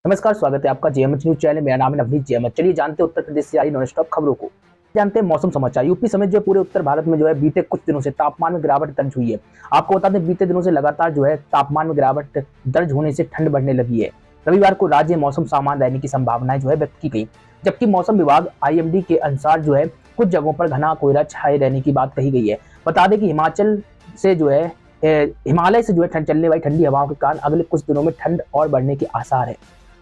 नमस्कार, स्वागत है आपका जेएमएच न्यूज चैनल। मेरा नाम है नवनीत जेएमएच। चलिए जानते हैं उत्तर प्रदेश से आई नॉन स्टॉप खबरों को। जानते हैं मौसम समाचार। यूपी समेत जो पूरे उत्तर भारत में जो है बीते कुछ दिनों से तापमान में गिरावट दर्ज हुई है। आपको बता दें, बीते दिनों से लगातार जो है तापमान में गिरावट दर्ज होने से ठंड बढ़ने लगी है। रविवार को राज्य में मौसम सामान्य रहने की संभावनाएं जो है व्यक्त की गई, जबकि मौसम विभाग आईएमडी के अनुसार जो है कुछ जगहों पर घना कोहरा छाए रहने की बात कही गई है। बता दें कि हिमालय से जो है ठंड चलने वाली ठंडी हवाओं के कारण अगले कुछ दिनों में ठंड और बढ़ने के आसार है।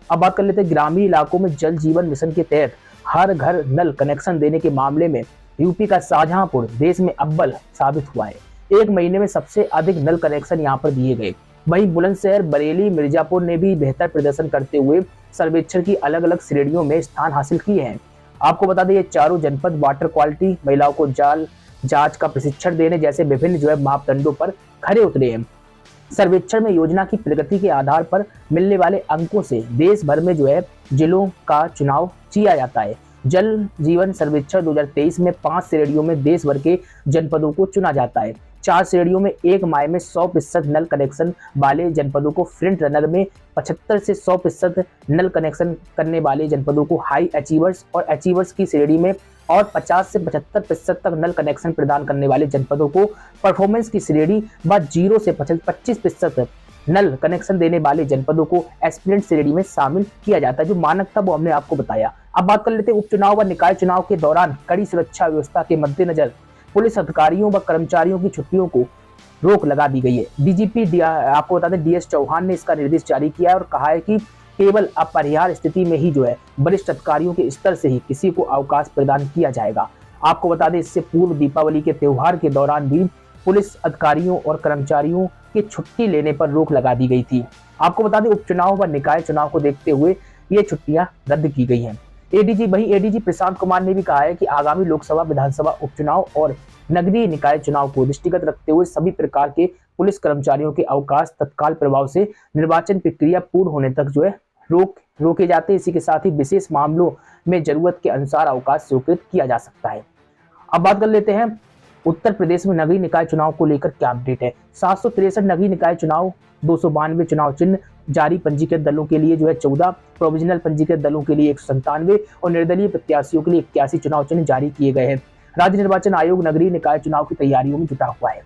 अब बात कर लेते हैं ग्रामीण इलाकों में जल जीवन मिशन के तहत हर घर नल कनेक्शन देने के मामले में यूपी का शाहजहांपुर देश में अव्वल साबित हुआ है। एक महीने में सबसे अधिक नल कनेक्शन यहां पर दिए गए। वहीं बुलंदशहर, बरेली, मिर्जापुर ने भी बेहतर प्रदर्शन करते हुए सर्वेक्षण की अलग अलग श्रेणियों में स्थान हासिल किए हैं। आपको बता दें, ये चारों जनपद वाटर क्वालिटी, महिलाओं को जाल जांच का प्रशिक्षण देने जैसे विभिन्न जो है मापदंडों पर खरे उतरे हैं। सर्वेक्षण में योजना की प्रगति के आधार पर मिलने वाले अंकों से देश भर में जो है जिलों का चुनाव किया जाता है। जल जीवन सर्वेक्षण 2023 में 5 श्रेणियों में देश भर के जनपदों को चुना जाता है। 4 श्रेणियों में एक माह में 100% नल कनेक्शन वाले जनपदों को फ्रंट रनर में, 75 से 100% नल कनेक्शन करने वाले जनपदों को हाई अचीवर्स और अचीवर्स की श्रेणी में, और 50 से 75% तक नल कनेक्शन प्रदान करने वाले जनपदों को परफॉर्मेंस की श्रेणी व 0 से 25% नल कनेक्शन देने वाले जनपदों को एस्पिरेंट श्रेणी में शामिल किया जाता है। जो मानक था वो हमने आपको बताया। अब बात कर लेते हैं उपचुनाव व निकाय चुनाव के दौरान कड़ी सुरक्षा व्यवस्था के मद्देनजर पुलिस अधिकारियों व कर्मचारियों की छुट्टियों को रोक लगा दी गई है। डीजीपी आपको बता दें डीएस चौहान ने इसका निर्देश जारी किया है और कहा है कि केवल अपरिहार्य स्थिति में ही जो है वरिष्ठ अधिकारियों के स्तर से ही किसी को अवकाश प्रदान किया जाएगा। आपको बता दें, इससे पूर्व दीपावली के त्योहार के दौरान भी पुलिस अधिकारियों और कर्मचारियों की छुट्टी लेने पर रोक लगा दी गई थी। आपको बता दें, उपचुनाव व निकाय चुनाव को देखते हुए ये छुट्टियां रद्द की गई हैं। एडीजी प्रशांत कुमार ने भी कहा है कि आगामी लोकसभा, विधानसभा उपचुनाव और नगरीय निकाय चुनाव को दृष्टिगत रखते हुए सभी प्रकार के पुलिस कर्मचारियों के अवकाश तत्काल प्रभाव से निर्वाचन प्रक्रिया पूर्ण होने तक जो है रोके जाते हैं। इसी के साथ ही विशेष मामलों में जरूरत के अनुसार अवकाश स्वीकृत किया जा सकता है। अब बात कर लेते हैं उत्तर प्रदेश में नगरीय निकाय चुनाव को लेकर क्या अपडेट है। 763 नगरीय निकाय चुनाव, 292 चुनाव चिन्ह जारी, पंजीकृत दलों के लिए जो है 14, प्रोविजनल पंजीकृत दलों के लिए 197 और निर्दलीय प्रत्याशियों के लिए 81 चुनाव चिन्ह जारी किए गए हैं। राज्य निर्वाचन आयोग नगरीय निकाय चुनाव की तैयारियों में जुटा हुआ है।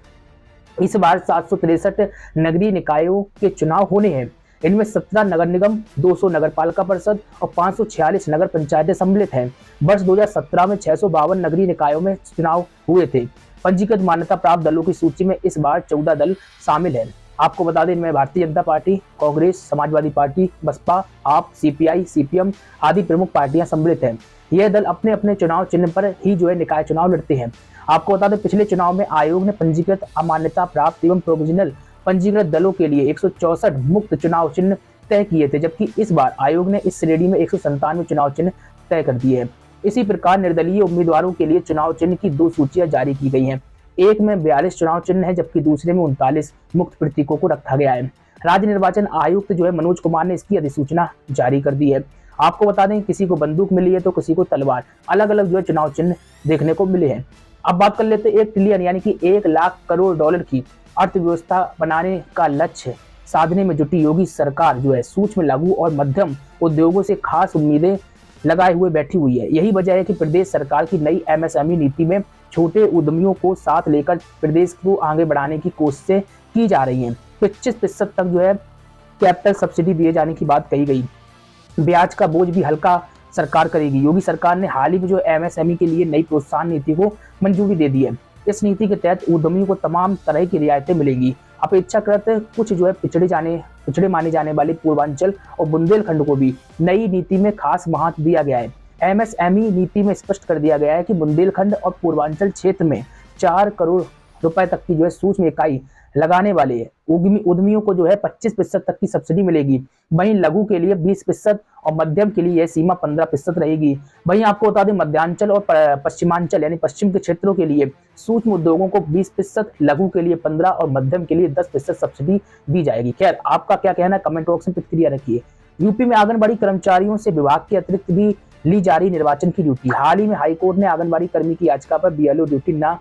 इस बार 763 नगरीय निकायों के चुनाव होने हैं। इनमें 17 नगर निगम, 200 नगर पालिका परिषद और 546 नगर पंचायतें सम्मिलित हैं। वर्ष 2017 में 652 नगरीय निकायों में चुनाव हुए थे। पंजीकृत मान्यता प्राप्त दलों की सूची में इस बार 14 दल शामिल हैं। आपको बता दें, इनमें भारतीय जनता पार्टी, कांग्रेस, समाजवादी पार्टी, बसपा, आप, सीपीआई, सीपीएम आदि प्रमुख पार्टियां सम्मिलित हैं। यह दल अपने अपने चुनाव चिन्ह पर ही जो है निकाय चुनाव लड़ते हैं। आपको बता दें, पिछले चुनाव में आयोग ने पंजीकृत, अमान्यता प्राप्त एवं प्रोविजनल पंजीकृत दलों के लिए 164 मुक्त चुनाव चिन्ह तय किए थे, जबकि इस बार आयोग ने इस श्रेणी में 197 चुनाव चिन्ह तय कर दिए हैं। इसी प्रकार निर्दलीय उम्मीदवारों के लिए चुनाव चिन्ह की 2 सूचियां जारी की गई हैं। एक में 42 चुनाव चिन्ह है, जबकि दूसरे में 39 मुक्त प्रतीकों को रखा गया है। राज्य निर्वाचन आयुक्त जो है मनोज कुमार ने इसकी अधिसूचना जारी कर दी है। आपको बता दें, किसी को बंदूक मिली है तो किसी को तलवार, अलग अलग जो है चुनाव चिन्ह देखने को मिले हैं। अब बात कर लेते हैं 1 ट्रिलियन यानी कि 1 लाख करोड़ डॉलर की अर्थव्यवस्था बनाने का लक्ष्य साधने में जुटी योगी सरकार जो है सूक्ष्म, लघु और मध्यम उद्योगों से खास उम्मीदें लगाए हुए बैठी हुई है। यही वजह है कि प्रदेश सरकार की नई एमएसएमई नीति में छोटे उद्यमियों को साथ लेकर प्रदेश को आगे बढ़ाने की कोशिशें की जा रही हैं। 25% तक जो है कैपिटल सब्सिडी दिए जाने की बात कही गई। ब्याज का बोझ भी हल्का सरकार करेगी। योगी सरकार ने हाल ही में जो एमएसएमई के लिए नई प्रोत्साहन नीति को मंजूरी दे दी है। इस नीति के तहत उद्यमियों को तमाम तरह की रियायतें मिलेंगी। अपेक्षाकृत कुछ जो है पिछड़े माने जाने वाले पूर्वांचल और बुंदेलखंड को भी नई नीति में खास महत्व दिया गया है। एमएसएमई नीति में स्पष्ट कर दिया गया है कि बुंदेलखंड और पूर्वांचल क्षेत्र में 4 करोड़ रुपए तक की जो है सूक्ष्म इकाई लगाने वाले उद्यमियों को जो है 25% तक की सब्सिडी मिलेगी। वहीं लघु के लिए 20% और मध्यम के लिए यह सीमा 15% रहेगी। वहीं आपको बता दें, मध्यांचल और पश्चिमांचल यानी पश्चिम के क्षेत्रों के लिए सूक्ष्म उद्योगों को 20%, लघु के लिए 15% और मध्यम के लिए 10% सब्सिडी दी जाएगी। खैर, आपका क्या कहना है, कमेंट बॉक्स में प्रतिक्रिया रखिए। यूपी में आंगनबाड़ी कर्मचारियों से विभाग के अतिरिक्त भी ली जा रही निर्वाचन की ड्यूटी। हाल ही में हाईकोर्ट ने आंगनबाड़ी कर्मी की याचिका पर बीएलओ ड्यूटी न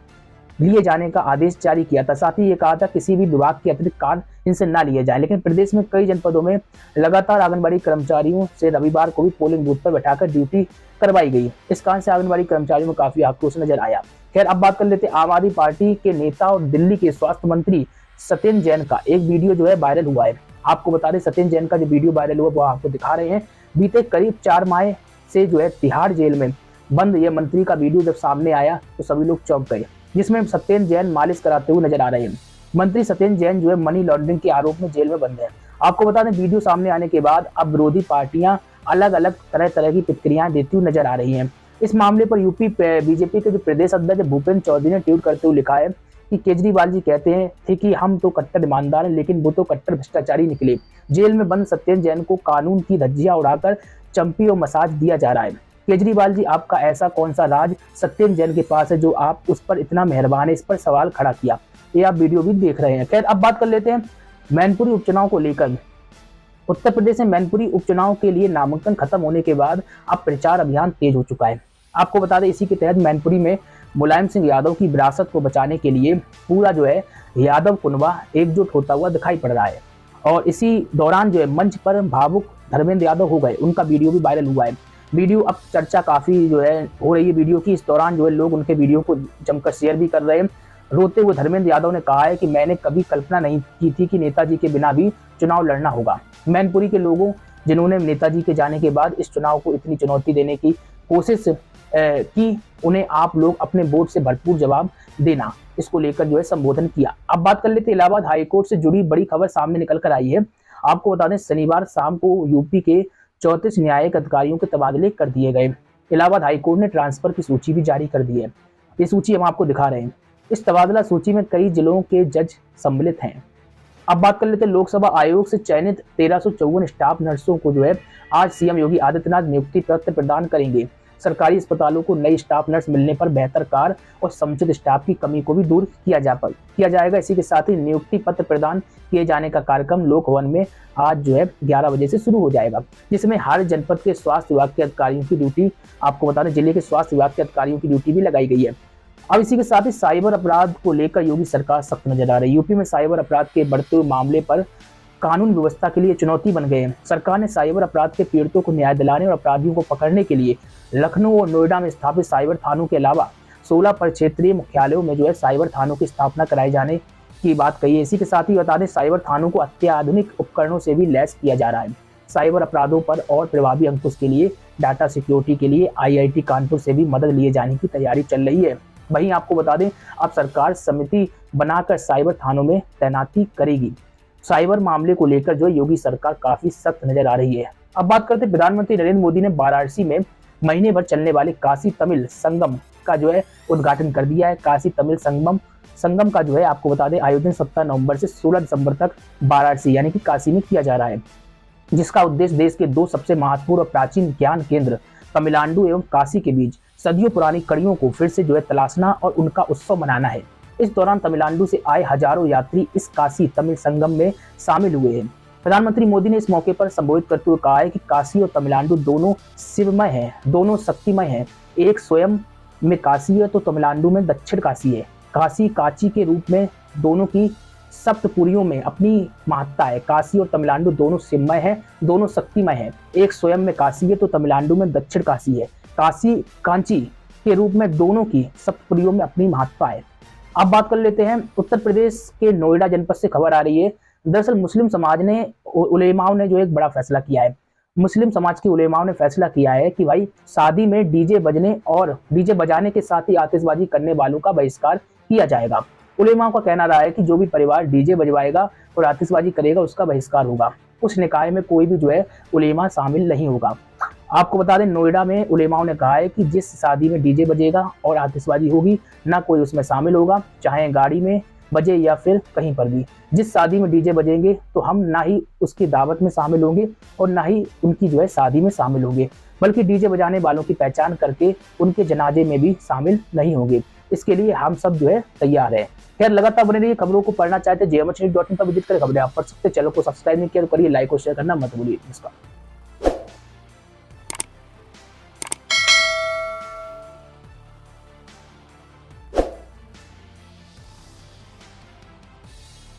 लिए जाने का आदेश जारी किया था। साथ ही ये कहा था किसी भी विभाग के अतिरिक्त कार्य इनसे ना लिए जाए। लेकिन प्रदेश में कई जनपदों में लगातार आंगनबाड़ी कर्मचारियों से रविवार को भी पोलिंग बूथ पर बैठाकर ड्यूटी करवाई गई। इस कारण से आंगनबाड़ी कर्मचारियों में काफी आक्रोश नजर आया। खैर, अब बात कर लेते हैं आम आदमी पार्टी के नेता और दिल्ली के स्वास्थ्य मंत्री सत्येंद्र जैन का एक वीडियो जो है वायरल हुआ है। आपको बता दें, सत्येंद्र जैन का जो वीडियो वायरल हुआ वो आपको दिखा रहे हैं। बीते करीब 4 माह से जो है तिहाड़ जेल में बंद ये मंत्री का वीडियो जब सामने आया तो सभी लोग चौंक गए, जिसमें सत्येंद्र जैन मालिश कराते हुए नजर आ रहे हैं। मंत्री सत्येंद्र जैन जो है मनी लॉन्ड्रिंग के आरोप में जेल में बंद है। आपको बता दें, वीडियो सामने आने के बाद अब विरोधी पार्टियां अलग अलग तरह तरह की प्रतिक्रियाएं देती हुई नजर आ रही हैं। इस मामले पर यूपी बीजेपी के जो प्रदेश अध्यक्ष भूपेंद्र चौधरी ने ट्वीट करते हुए लिखा है कि केजरीवाल जी कहते थे कि हम तो कट्टर ईमानदार हैं, लेकिन वो तो कट्टर भ्रष्टाचारी निकले। जेल में बंद सत्येंद्र जैन को कानून की धज्जियां उड़ाकर चंपी और मसाज दिया जा रहा है। केजरीवाल जी, आपका ऐसा कौन सा राज सत्येंद्र जैन के पास है जो आप उस पर इतना मेहरबान है? इस पर सवाल खड़ा किया। ये आप वीडियो भी देख रहे हैं। खैर, अब बात कर लेते हैं मैनपुरी उपचुनाव को लेकर। उत्तर प्रदेश में मैनपुरी उपचुनाव के लिए नामांकन खत्म होने के बाद अब प्रचार अभियान तेज हो चुका है। आपको बता दें, इसी के तहत मैनपुरी में मुलायम सिंह यादव की विरासत को बचाने के लिए पूरा जो है यादव कुनबा एकजुट होता हुआ दिखाई पड़ रहा है। और इसी दौरान जो है मंच पर भावुक धर्मेंद्र यादव हो गए, उनका वीडियो भी वायरल हुआ है। वीडियो अब चर्चा काफी जो है हो रही है वीडियो की। इस दौरान जो है लोग उनके वीडियो को जमकर शेयर भी कर रहे हैं। रोते हुए धर्मेंद्र यादव ने कहा है कि मैंने कभी कल्पना नहीं की थी कि नेताजी के बिना भी चुनाव लड़ना होगा। मैनपुरी के लोगों जिन्होंने नेताजी के जाने के बाद इस चुनाव को इतनी चुनौती देने की कोशिश की, उन्हें आप लोग अपने वोट से भरपूर जवाब देना, इसको लेकर जो है संबोधन किया। अब बात कर लेते हैं इलाहाबाद हाईकोर्ट से जुड़ी बड़ी खबर सामने निकल कर आई है। आपको बता दें, शनिवार शाम को यूपी के 34 न्यायिक अधिकारियों के तबादले कर दिए गए। इलाहाबाद हाईकोर्ट ने ट्रांसफर की सूची भी जारी कर दी है। ये सूची हम आपको दिखा रहे हैं। इस तबादला सूची में कई जिलों के जज सम्मिलित हैं। अब बात कर लेते हैं लोकसभा आयोग से चयनित 1354 स्टाफ नर्सों को जो है आज सीएम योगी आदित्यनाथ नियुक्ति पत्र प्रदान करेंगे। सरकारी अस्पतालों को नई स्टाफ नर्स मिलने पर बेहतर कार्य और समुचित स्टाफ की कमी को भी दूर किया जाएगा। इसी के साथ ही नियुक्ति पत्र प्रदान किए जाने का कार्यक्रम लोक भवन में आज जो है 11 बजे से शुरू हो जाएगा, जिसमें हर जनपद के स्वास्थ्य विभाग के अधिकारियों की ड्यूटी, आपको बता दें जिले के स्वास्थ्य विभाग के अधिकारियों की ड्यूटी भी लगाई गई है। अब इसी के साथ ही साइबर अपराध को लेकर योगी सरकार सख्त नजर आ रही है। यूपी में साइबर अपराध के बढ़ते हुए मामले पर कानून व्यवस्था के लिए चुनौती बन गए हैं। सरकार ने साइबर अपराध के पीड़ितों को न्याय दिलाने और अपराधियों को पकड़ने के लिए लखनऊ और नोएडा में स्थापित साइबर थानों के अलावा 16 क्षेत्रीय मुख्यालयों में जो है साइबर थानों की स्थापना कराए जाने की बात कही है। इसी के साथ ही बता दें, साइबर थानों को अत्याधुनिक उपकरणों से भी लैस किया जा रहा है। साइबर अपराधों पर और प्रभावी अंकुश के लिए डाटा सिक्योरिटी के लिए IIT कानपुर से भी मदद लिए जाने की तैयारी चल रही है। वहीं आपको बता दें, अब सरकार समिति बनाकर साइबर थानों में तैनाती करेगी। साइबर मामले को लेकर जो योगी सरकार काफी सख्त नजर आ रही है। अब बात करते हैं, प्रधानमंत्री नरेंद्र मोदी ने वाराणसी में महीने भर चलने वाले काशी तमिल संगम का जो है उद्घाटन कर दिया है। काशी तमिल संगम का जो है आपको बता दें आयोजन 17 नवंबर से 16 दिसंबर तक वाराणसी यानी कि काशी में किया जा रहा है, जिसका उद्देश्य देश के 2 सबसे महत्वपूर्ण और प्राचीन ज्ञान केंद्र तमिलनाडु एवं काशी के बीच सदियों पुरानी कड़ियों को फिर से जो है तलाशना और उनका उत्सव मनाना है। इस दौरान तमिलनाडु से आए हजारों यात्री इस काशी तमिल संगम में शामिल हुए हैं। प्रधानमंत्री मोदी ने इस मौके पर संबोधित करते हुए कहा है कि काशी और तमिलनाडु दोनों शिवमय हैं, दोनों शक्तिमय हैं। एक स्वयं में काशी है तो तमिलनाडु में दक्षिण काशी है। काशी काची के रूप में दोनों की सप्तपुरियों में अपनी महत्ता है। काशी और तमिलनाडु दोनों शिवमय हैं, दोनों शक्तिमय हैं। एक स्वयं में काशी है तो तमिलनाडु में दक्षिण काशी है। काशी कांची के रूप में दोनों की सप्तपुरियों में अपनी महत्ता है। अब बात कर लेते हैं उत्तर प्रदेश के नोएडा जनपद से खबर आ रही है। दरअसल मुस्लिम समाज ने उलेमाओं ने जो एक बड़ा फैसला किया है। मुस्लिम समाज के उलेमाओं ने फैसला किया है कि भाई शादी में डीजे बजने और डीजे बजाने के साथ ही आतिशबाजी करने वालों का बहिष्कार किया जाएगा। उलेमाओं का कहना रहा है कि जो भी परिवार डीजे बजवाएगा और आतिशबाजी करेगा उसका बहिष्कार होगा। उस निकाय में कोई भी जो है उलेमा शामिल नहीं होगा। आपको बता दें, नोएडा में उलेमाओं ने कहा है कि जिस शादी में डीजे बजेगा और आतिशबाजी होगी ना कोई उसमें शामिल होगा, चाहे गाड़ी में बजे या फिर कहीं पर भी। जिस शादी में डीजे बजेंगे तो हम ना ही उसकी दावत में शामिल होंगे और ना ही उनकी जो है शादी में शामिल होंगे, बल्कि डीजे बजाने वालों की पहचान करके उनके जनाजे में भी शामिल नहीं होंगे। इसके लिए हम सब जो है तैयार है। खैर, लगातार बने रहिए, खबरों को पढ़ना चाहते हैं JMHnews.in पर विजिट कर खबरें आप पढ़ सकते हैं। चैनल को सब्सक्राइब नहीं किया तो करिए, लाइक और शेयर करना मत भूलिए। नमस्कार।